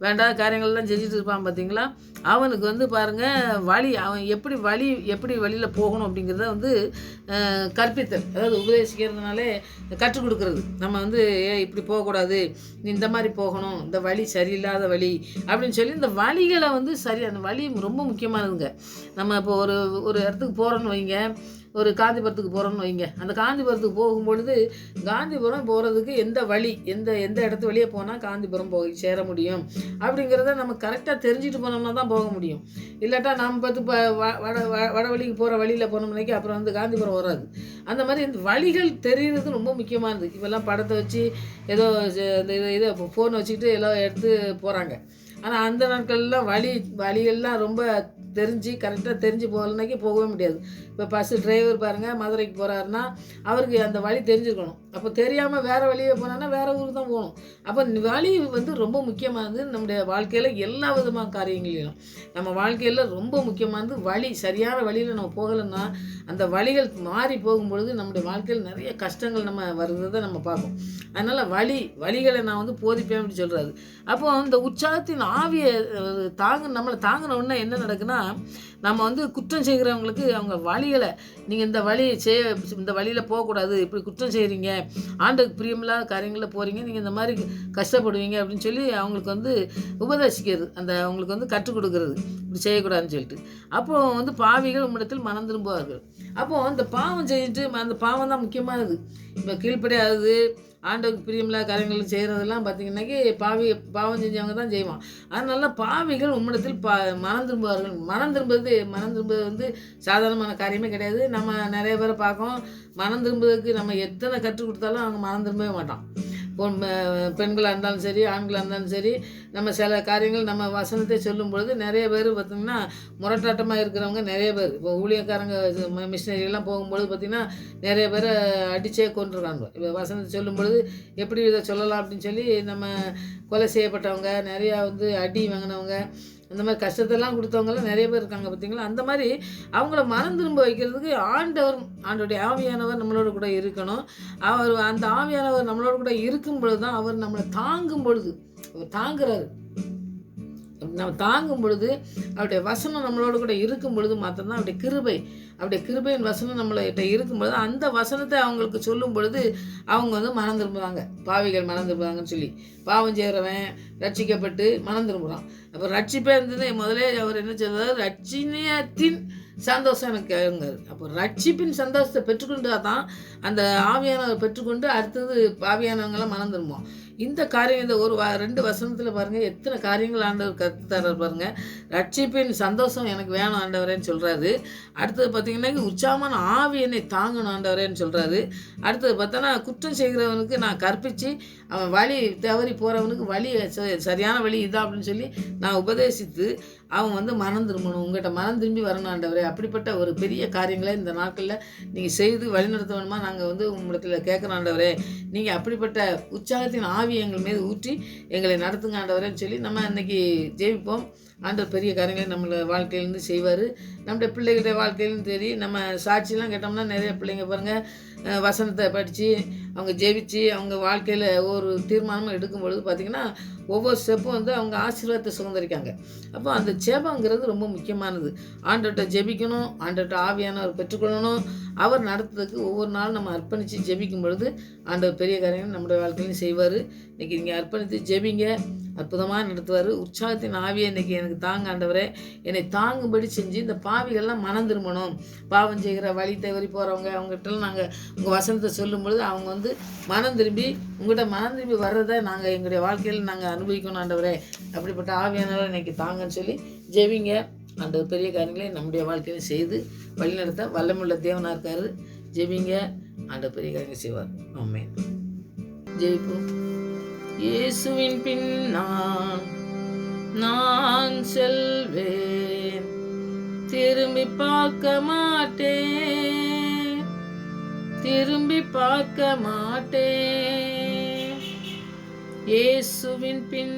வேண்டாத காரியங்கள்லாம் செஞ்சுட்டு இருப்பான் பார்த்தீங்களா, அவனுக்கு வந்து பாருங்கள் அவன் எப்படி வழியில் போகணும் அப்படிங்கிறத வந்து கற்பித்தல், அதாவது உபதேசிக்கிறதுனாலே கற்றுக் கொடுக்குறது. நம்ம வந்து இப்படி போகக்கூடாது, நீ இந்த மாதிரி போகணும், இந்த வழி சரியில்லாத வழி அப்படின்னு சொல்லி இந்த வழிகளை வந்து அந்த வழி ரொம்ப முக்கியமானதுங்க. நம்ம இப்போ ஒரு இடத்துக்கு போகிறோன்னு வைங்க, ஒரு காந்திபுரத்துக்கு போகிறோன்னு வைங்க, அந்த காந்திபுரத்துக்கு போகும்பொழுது காந்திபுரம் போகிறதுக்கு எந்த இடத்து வழியே போனால் காந்திபுரம் போய் சேர முடியும் அப்படிங்கிறத நம்ம கரெக்டாக தெரிஞ்சுட்டு போனோம்னா தான் போக முடியும். இல்லாட்டா நம்ம வட வழிக்கு போகிற வழியில் போனோம்னாக்கி அப்புறம் வந்து காந்திபுரம் வராது. அந்த மாதிரி இந்த வழிகள் தெரிகிறது ரொம்ப முக்கியமானது. இப்போல்லாம் படத்தை வச்சு ஏதோ இதை ஃபோனை வச்சுக்கிட்டு எல்லாம் எடுத்து போகிறாங்க. ஆனால் அந்த நாட்கள்லாம் வழிகள்லாம் ரொம்ப கரெக்டாக தெரிஞ்சு போகலனாக்கி போகவே முடியாது. இப்போ பஸ்ஸு டிரைவர் பாருங்கள், மதுரைக்கு போகிறாருன்னா அவருக்கு அந்த வழி தெரிஞ்சுக்கணும். அப்போ தெரியாமல் வேறு வழியே போனான்னா வேறு ஊருக்கு தான் போகணும். அப்போ வழி வந்து ரொம்ப முக்கியமானது நம்முடைய வாழ்க்கையில் எல்லா விதமான காரியங்களிலும். நம்ம வாழ்க்கையில் ரொம்ப முக்கியமானது வழி. சரியான வழியில் நம்ம போகலைன்னா அந்த வழிகள் மாறி போகும்பொழுது நம்முடைய வாழ்க்கையில் நிறைய கஷ்டங்கள் நம்ம வருகிறத நம்ம பார்ப்போம். அதனால் வழிகளை நான் வந்து போதிப்பேன் அப்படின்னு சொல்கிறாரு. அப்போது இந்த உற்சாகத்தின் ஆவியை நம்மளை தாங்கினோன்னா என்ன நடக்குன்னா, நம்ம வந்து குற்றம் செய்கிறவங்களுக்கு அவங்க வழிகளை, நீங்கள் இந்த வழியில் போகக்கூடாது, இப்படி குற்றம் செய்கிறீங்க, ஆண்டுக்கு பிரியமில்லாத காரியங்களில் போகிறீங்க, நீங்கள் இந்த மாதிரி கஷ்டப்படுவீங்க அப்படின்னு சொல்லி அவங்களுக்கு வந்து உபதேசிக்கிறது, அவங்களுக்கு வந்து கற்றுக் கொடுக்கறது, இப்படி செய்யக்கூடாதுன்னு சொல்லிட்டு. அப்போது வந்து பாவிகள் உம்மிடத்தில் மனம் திரும்புவார்கள். அப்போது அந்த பாவம் செஞ்சுட்டு அந்த பாவம் தான் முக்கியமானது. இப்போ கீழ்ப்படியாதது, ஆண்டவருக்கு பிரியமில்லாத காரியங்கள் செய்கிறதெல்லாம் பார்த்திங்கன்னாக்கி பாவம் செஞ்சவங்க தான் செய்வான். அதனால பாவிகள் உம்மிடத்தில் மனம் திரும்புவார்கள். மனம் திரும்புவது வந்து சாதாரணமான காரியமே கிடையாது. நம்ம நிறைய பேரை பார்க்கோம், மனம் திரும்புவதற்கு நம்ம எத்தனை கற்றுக் கொடுத்தாலும் அவங்க மனம் திரும்பவே மாட்டான். பெண்களாக இருந்தாலும் சரி, ஆண்களாக இருந்தாலும் சரி, நம்ம சில காரியங்கள் நம்ம வசனத்தை சொல்லும் பொழுது நிறைய பேர் பார்த்திங்கன்னா முரட்டாட்டமாக இருக்கிறவங்க நிறைய பேர். இப்போ ஊழியக்காரங்க மிஷினரியெல்லாம் போகும்பொழுது பார்த்திங்கன்னா நிறைய பேரை அடித்தே கொண்டிருக்காங்க. இப்போ வசனத்தை சொல்லும் பொழுது எப்படி இதை சொல்லலாம் அப்படின்னு சொல்லி நம்ம கொலை செய்யப்பட்டவங்க, நிறையா வந்து அடி வாங்கினவங்க, அந்த மாதிரி கஷ்டத்தெல்லாம் கொடுத்தவங்களாம் நிறைய பேர் இருக்காங்க பார்த்தீங்களா. அந்த மாதிரி அவங்கள மனம் திரும்ப வைக்கிறதுக்கு ஆண்டோடைய ஆவியானவர் நம்மளோட கூட இருக்கணும். அந்த ஆவியானவர் நம்மளோட கூட இருக்கும் பொழுது தான் அவர் நம்மளை தாங்கும் பொழுது, அவர் தாங்குறாரு. நம்ம தாங்கும் பொழுது அவருடைய வசனம் நம்மளோட கூட இருக்கும் பொழுது மாத்திரம்தான் அவருடைய கிருபையின் வசனம் நம்மள்கிட்ட இருக்கும் பொழுது அந்த வசனத்தை அவங்களுக்கு சொல்லும் பொழுது அவங்க வந்து மனம் திரும்புவாங்க. பாவிகள் மனம் திரும்புவாங்கன்னு சொல்லி, பாவம் செய்கிறவன் ரட்சிக்கப்பட்டு மனம் திரும்புகிறான். அப்போ ரட்சிப்பே இருந்தது முதலே அவர் என்ன சொல்றாரு, ரட்சினியத்தின் சந்தோஷம் எனக்கு கேளுங்காரு. அப்போ ரட்சிப்பின் சந்தோஷத்தை பெற்றுக்கொண்டா தான் அந்த ஆவியானவர் பெற்றுக்கொண்டு அடுத்தது ஆவியானவங்களாம் மனம் திரும்புவோம். இந்த காரியம் இந்த 2 வசனத்தில் பாருங்கள் எத்தனை காரியங்கள் ஆண்டவர் கற்றுத்தரார் பாருங்கள். ரட்சிப்பின் சந்தோஷம் எனக்கு வேணும் ஆண்டவரேன்னு சொல்கிறாரு. அடுத்தது பார்த்திங்கன்னா உற்சாகமான ஆவி என்னை தாங்கணும் ஆண்டவரேன்னு சொல்கிறாரு. அடுத்தது பார்த்தோன்னா குற்றம் செய்கிறவனுக்கு நான் கற்பித்து அவன் வழி தவறி போகிறவனுக்கு சரியான வழி இதான் அப்படின்னு சொல்லி நான் உபதேசித்து அவன் வந்து மனம் திரும்பணும், உங்கள்கிட்ட மனம் திரும்பி வரணும் ஆண்டவரே. அப்படிப்பட்ட ஒரு பெரிய காரியங்களை இந்த நாட்களில் நீங்கள் செய்து வழிநடத்த வேணுமா நாங்கள் வந்து உங்களிடத்தில் கேட்குறோம் ஆண்டவரே. நீங்கள் அப்படிப்பட்ட உற்சாகத்தின் ஆவி எங்கள் மீது ஊற்றி எங்களை நடத்துங்க ஆண்டவரேன்னு சொல்லி நம்ம இன்றைக்கி ஜெயிப்போம். ஆண்டவர் பெரிய காரியங்களை நம்மளை வாழ்க்கையிலேருந்து செய்வார். நம்முடைய பிள்ளைகளுடைய வாழ்க்கையிலும் சரி, நம்ம சாட்சியெலாம் கேட்டோம்னா நிறைய பிள்ளைங்க பாருங்கள் வசனத்தை படித்து அவங்க ஜெபிச்சு அவங்க வாழ்க்கையில் ஒவ்வொரு தீர்மானமும் எடுக்கும்பொழுது பார்த்திங்கன்னா ஒவ்வொரு ஸ்டெப்பும் வந்து அவங்க ஆசீர்வாதத்தை சுதந்திரிக்காங்க. அப்போ அந்த ஜெபங்கிறது ரொம்ப முக்கியமானது. ஆண்டவர்கிட்ட ஜெபிக்கணும், ஆண்டவர்கிட்ட ஆவியானவர் பெற்றுக்கொள்ளணும். அவர் நடத்துறதுக்கு ஒவ்வொரு நாளும் நம்ம அர்ப்பணித்து ஜெபிக்கும் பொழுது ஆண்டவர் பெரிய காரியங்கள் நம்முடைய வாழ்க்கையிலும் செய்வார். இன்றைக்கி நீங்கள் அர்ப்பணித்து ஜெபிங்க, அற்புதமாக நடத்துவார். உற்சாகத்தின் ஆவியை இன்றைக்கி எனக்கு தாங்க ஆண்டவரே, என்னை தாங்கும்படி செஞ்சு இந்த பாவிகள்லாம் மனம் திரும்பணும். பாவம் செய்கிற வழி தவறி போகிறவங்க அவங்ககிட்டலாம் நாங்கள் உங்கள் வசனத்தை சொல்லும் பொழுது அவங்க மனம் திரும்பி உங்கள்கிட்ட மனம் திரும்பி வர்றதை நாங்கள் எங்களுடைய வாழ்க்கையில் நாங்கள் அனுபவிக்கணும் ஆண்டவரே. அப்படிப்பட்ட ஆவியானவரை இன்றைக்கி தாங்கன்னு சொல்லி ஜெபிங்க. ஆண்டவர் பெரிய காரியங்களை நம்முடைய வாழ்க்கையில் செய்து வழிநடத்த வல்லமுள்ள தேவனாக இருக்காரு. ஜெபிங்க, ஆண்டவர் பெரிய காரியங்களை செய்வார். ஆமென். ஜெயிப்போம். இயேசுவின் பின் நான் செல்வேன், திரும்பி பார்க்க மாட்டேன், திரும்பி பார்க்க மாட்டேன். இயேசுவின் பின்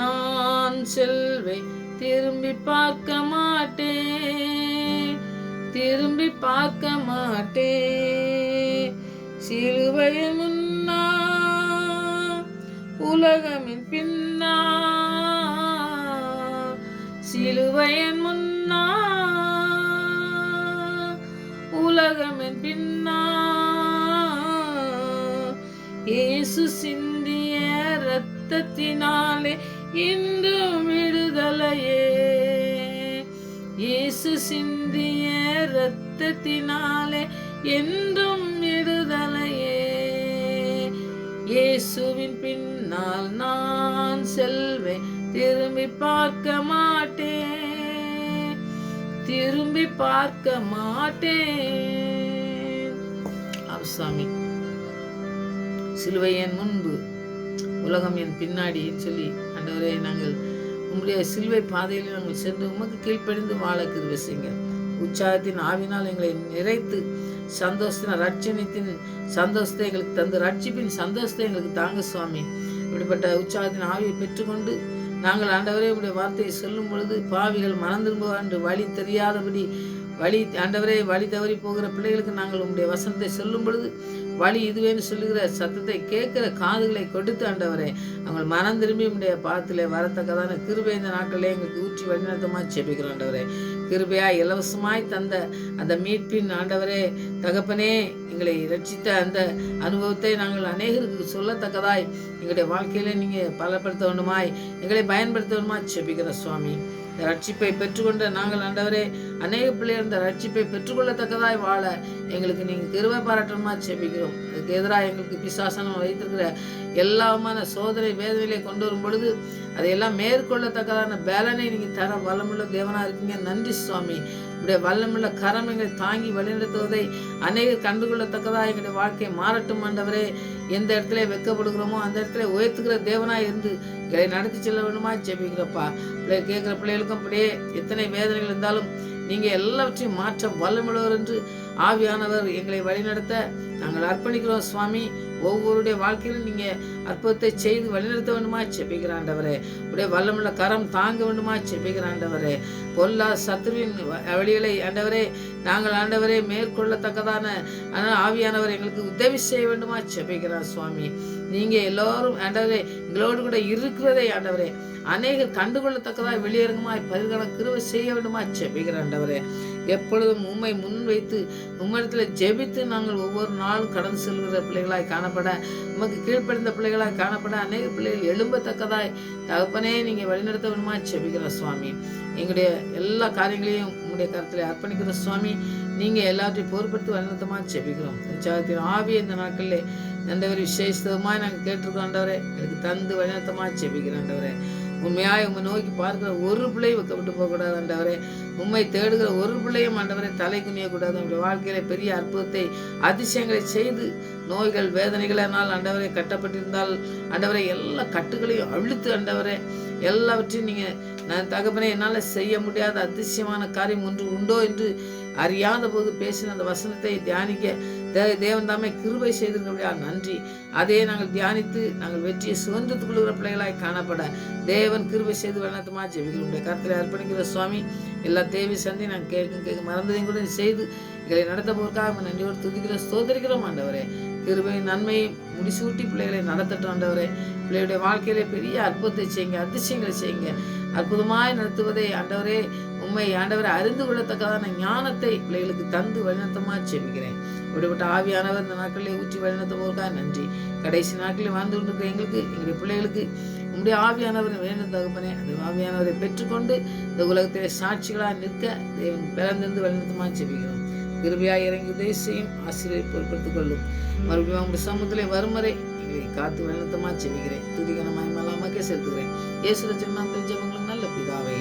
நான் செல்வேன், திரும்பி பார்க்க மாட்டேன், திரும்பி பார்க்க மாட்டேன். சிலுவையின் முன்னா உலகமின் பின்னா, சிலுவையின் முன்னா உலகமின் பின்னா, இயேசு சிந்திய இரத்தத்தினாலே இன்றும் விடுதலையே, இயேசு சிந்திய இரத்தத்தினாலே என்றும் விடுதலையே. இயேசுவின் பின்னால் நான் செல்வேன், திரும்பி பார்க்க மாட்டேன், திரும்பி பார்க்க மாட்டேன். சாமி, சிலுவை என் முன்பு உலகம் என் பின்னாடி சொல்லி ஆண்டவரே, நாங்கள் உங்களுடைய சிலுவை பாதையில் நாங்கள் சென்று உமக்கு கீழ்ப்படிந்து வாழ கிருபை செய்யுங்க. உற்சாகத்தின் ஆவினால் எங்களை நிறைத்து சந்தோஷத்தின் ரட்சணத்தின் சந்தோஷத்தை எங்களுக்கு தந்து ரட்சிப்பின் சந்தோஷத்தை எங்களுக்கு தாங்க சுவாமி. இப்படிப்பட்ட உற்சாகத்தின் ஆவியை பெற்றுக்கொண்டு நாங்கள் ஆண்டவரே உடைய வார்த்தையை சொல்லும் பொழுது பாவிகள் மனம் திரும்புவாண்டு வழி தெரியாதபடி ஆண்டவரே வழி தவறி போகிற பிள்ளைகளுக்கு நாங்கள் உங்களுடைய வசனத்தை சொல்லும் பொழுது வழி இதுவேன்னு சொல்லுகிற சத்தத்தை கேட்கிற காதுகளை கொடுத்து ஆண்டவரே அவங்க மனம் திரும்பி உடைய பாதத்திலே வரத்தக்கதான கிருபை இந்த நாட்களே எங்களுக்கு ஊற்றி வழிநடத்தமாக செபிக்கிறோம் ஆண்டவரே. கிருபையா இலவசமாய் தந்த அந்த மீட்பின் ஆண்டவரே தகப்பனே, எங்களை ரட்சித்த அந்த அனுபவத்தை நாங்கள் அநேகருக்கு சொல்லத்தக்கதாய் எங்களுடைய வாழ்க்கையில நீங்கள் பலப்படுத்த வேண்டுமாய் எங்களை பயன்படுத்த வேண்டுமாய் செபிக்கிறோம் சுவாமி. இந்த ரட்சிப்பை பெற்றுக்கொண்ட நாங்கள் ஆண்டவரே அநேக பிள்ளைகள் இந்த ரட்சிப்பை பெற்றுக்கொள்ளத்தக்கதாய் வாழ எங்களுக்கு நீங்கள் கிருபை பாராட்டணுமா செபிக்கிறோம். அதுக்கு எதிராக எங்களுக்கு பிசாசனம் வைத்திருக்கிற எல்லாமான சோதனை வேதனைகளை கொண்டு வரும் பொழுது அதையெல்லாம் மேற்கொள்ளத்தக்கதான பேலனை நீங்கள் தர வல்லமுள்ள தேவனாக இருக்கீங்க. நன்றி சுவாமி. இப்படிய வல்லமுள்ள கரம் எங்களை தாங்கி வழிநடத்துவதை அநேகர் கண்டுகொள்ளத்தக்கதாக எங்களுடைய வாழ்க்கையை மாறட்டும் ஆண்டவரே. எந்த இடத்துல வெட்கப்படுகிறோமோ அந்த இடத்துல உயர்த்துக்கிற தேவனாக இருந்து எங்களை நடத்தி செல்ல வேண்டுமா ஜெபிக்கிறப்பா. பிள்ளைகள் கேட்குற பிள்ளைகளுக்கும் அப்படியே எத்தனை வேதனைகள் இருந்தாலும் நீங்கள் எல்லாவற்றையும் மாற்ற வல்லமுள்ளவர் என்று ஆவியானவர் எங்களை வழிநடத்த நாங்கள் அர்ப்பணிக்கிறோம் சுவாமி. ஒவ்வொருடைய வாழ்க்கையிலும் நீங்கள் அற்புதத்தை செய்து வழிநடத்த வேண்டுமா செபிக்கிற ஆண்டவரே. உடைய வல்லமுள்ள கரம் தாங்க வேண்டுமா செபிக்கிற ஆண்டவரே. பொல்லா சத்துருவின் வழிகளை ஆண்டவரே நாங்கள் ஆண்டவரே மேற்கொள்ளத்தக்கதான ஆவியானவர் எங்களுக்கு உதவி செய்ய வேண்டுமா செபிக்கிறார் சுவாமி. நீங்கள் எல்லோரும் ஆண்டவரே எங்களோடு கூட இருக்கிறதை ஆண்டவரே அநேகர் கண்டுகொள்ளத்தக்கதாக வெளியேறங்குமாய் பரிகார கிருபை செய்ய வேண்டுமா செபிக்கிற ஆண்டவரே. எப்பொழுதும் உம்மை முன் வைத்து உம்மிடத்தில் ஜெபித்து நாங்கள் ஒவ்வொரு நாளும் கடந்து செல்கிற பிள்ளைகளாய் காணப்பட உமக்கு கீழ்ப்படிந்த பிள்ளைகளாய் காணப்பட அநேக பிள்ளைகள் எழும்பத்தக்கதாய் தகப்பனே நீங்கள் வழிநடத்த வேண்டுமா செபிக்கிற சுவாமி. எங்களுடைய எல்லா காரியங்களையும் உங்களுடைய கருத்தில் அர்ப்பணிக்கிற சுவாமி. நீங்கள் எல்லாத்தையும் பொறுப்படுத்தி வழிநடத்தமா செபிக்கிறோம். உற்சாகத்தின் ஆவியை இந்த நாட்களில் ஆண்டவரே விசேஷமாக நாங்கள் கேட்டிருக்கோம் ஆண்டவரே. எனக்கு தந்து வழிநடத்தமா செபிக்கிறேன் ஆண்டவரே. உண்மையாக உண்மை நோக்கி பார்க்கிற ஒரு பிள்ளையை வைக்கப்பட்டு போகக்கூடாது ஆண்டவரே. உண்மை தேடுகிற ஒரு பிள்ளையும் ஆண்டவரை தலை குனியக்கூடாது. நம்முடைய வாழ்க்கையில பெரிய அற்புதத்தை அதிசயங்களை செய்து நோய்கள் வேதனைகளினால் ஆண்டவரை கட்டப்பட்டிருந்தால் ஆண்டவரை எல்லா கட்டுகளையும் அழுத்து ஆண்டவரே எல்லாவற்றையும் நீங்கள் நான் தகப்பனே என்னால் செய்ய முடியாத அதிசயமான காரியம் ஒன்று உண்டோ என்று அறியாத போது பேசின அந்த வசனத்தை தியானிக்க தேவன் தாமே கிருபை செய்திருக்க நன்றி. அதே நாங்கள் தியானித்து நாங்கள் வெற்றியை சுதந்திரத்துக் கொள்கிற பிள்ளைகளாய் காணப்பட தேவன் கிருபை செய்து வண்ணத்தமா ஜெபிக்கிறோம். கருத்தில் அர்ப்பணிக்கிற சுவாமி. எல்லா தேவி சந்தி நாங்கள் கேட்க மறந்ததையும் கூட செய்து எங்களை நடத்த போவதற்காக நன்றியோடு துதிக்கிற ஸ்தோத்திரிக்கிறோம் ஆண்டவரே. கிருபை நன்மையை முடிசூட்டி பிள்ளைகளை நடத்தட்டும் ஆண்டவரே. பிள்ளைகளுடைய வாழ்க்கையில பெரிய அற்புதத்தை செய்யுங்க, அதிசயங்களை செய்யுங்க. அற்புதமாய் நடத்துவதை ஆண்டவரே உண்மை ஆண்டவரை அறிந்து கொள்ளத்தக்கதான ஞானத்தை பிள்ளைகளுக்கு தந்து வழிநடத்தமா செபிக்கிறேன். அப்படிப்பட்ட ஆவியானவர் இந்த நாட்களில் ஊற்றி வழிநடத்துவதற்காக நன்றி. கடைசி நாட்களில் வாழ்ந்து கொண்டிருக்கிற எங்களுக்கு, எங்களுடைய பிள்ளைகளுக்கு உங்களுடைய ஆவியானவரை வேண்டும் தகப்பனே. அந்த ஆவியானவரை பெற்றுக்கொண்டு இந்த உலகத்திலே சாட்சிகளாக நிற்க தேவன் பிறந்திருந்து வழிநடத்தமா செபிக்கிறோம். கிருபையாய் இறங்கி உதவி செய்யும், ஆசீர்வாதத்தை பொறுப்படுத்திக் கொள்ளும். மறுபடியும் உங்களுடைய சமூகத்திலே வரும் வரை எங்களை காத்து வழிநடத்தமா செபிக்கிறேன். துதிகனமாய் மலாமக்கே செலுத்துகிறேன். இயேசு ரட்சகர் நாமத்தில் ஜெபங்கள் நல்ல பிதாவே.